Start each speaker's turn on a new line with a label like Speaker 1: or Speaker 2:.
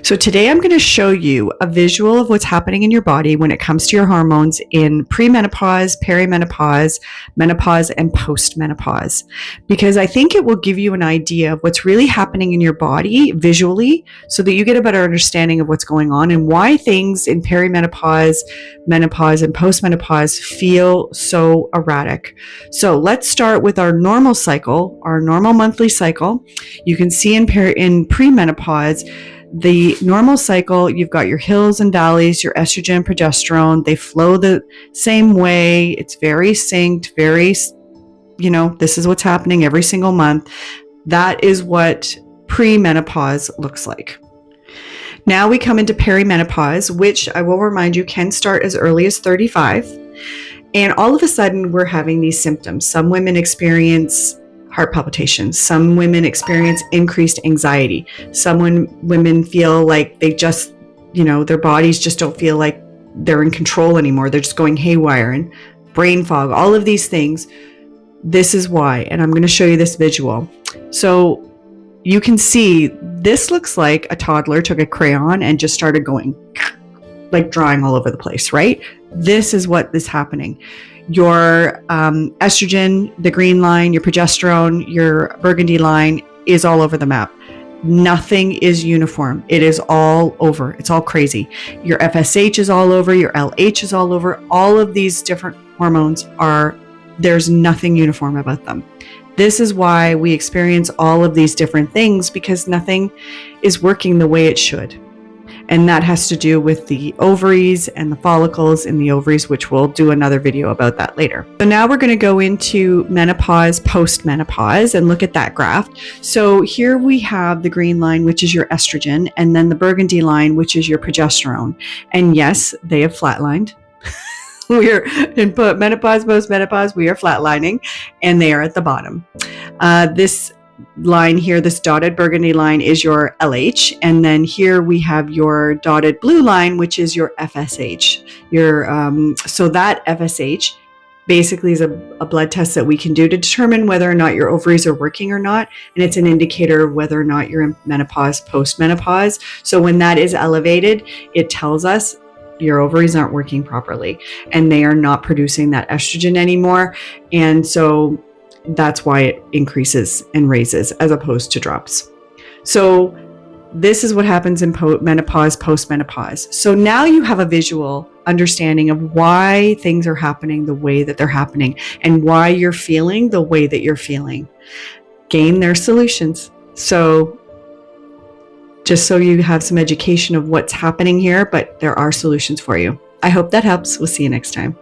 Speaker 1: So today I'm going to show you a visual of what's happening in your body when it comes to your hormones in premenopause, perimenopause, menopause, and postmenopause, because I think it will give you an idea of what's really happening in your body visually so that you get a better understanding of what's going on and why things in perimenopause, menopause, and postmenopause feel so erratic. So let's start with our normal cycle, our normal monthly cycle. You can see in premenopause, the normal cycle, you've got your hills and valleys, your estrogen and progesterone. They flow the same way. It's very synced, this is what's happening every single month. That is what premenopause looks like. Now we come into perimenopause, which I will remind you can start as early as 35. And all of a sudden, we're having these symptoms. Some women experience heart palpitations. Some women experience increased anxiety. Some women feel like they just, their bodies just don't feel like they're in control anymore. They're just going haywire and brain fog, all of these things. This is why, and I'm going to show you this visual. So you can see this looks like a toddler took a crayon and just started going like drawing all over the place, right? This is what is happening. Your estrogen, the green line, your progesterone, your burgundy line is all over the map. Nothing is uniform. It is all over. It's all crazy. Your FSH is all over. Your LH is all over. All of these different hormones there's nothing uniform about them. This is why we experience all of these different things, because nothing is working the way it should. And that has to do with the ovaries and the follicles in the ovaries, which we'll do another video about that later. So now we're going to go into menopause, postmenopause, and look at that graph. So here we have the green line, which is your estrogen, and then the burgundy line, which is your progesterone. And yes, they have flatlined. We're in menopause, postmenopause, we are flatlining, and they are at the bottom. This line here, this dotted burgundy line, is your LH, and then here we have your dotted blue line, which is your FSH. So that FSH basically is a blood test that we can do to determine whether or not your ovaries are working or not, and it's an indicator of whether or not you're in menopause, postmenopause. So when that is elevated, it tells us your ovaries aren't working properly and they are not producing that estrogen anymore, and so that's why it increases and raises as opposed to drops. So this is what happens in menopause, postmenopause. So now you have a visual understanding of why things are happening the way that they're happening and why you're feeling the way that you're feeling. Gain their solutions. So just so you have some education of what's happening here, but there are solutions for you. I hope that helps. We'll see you next time.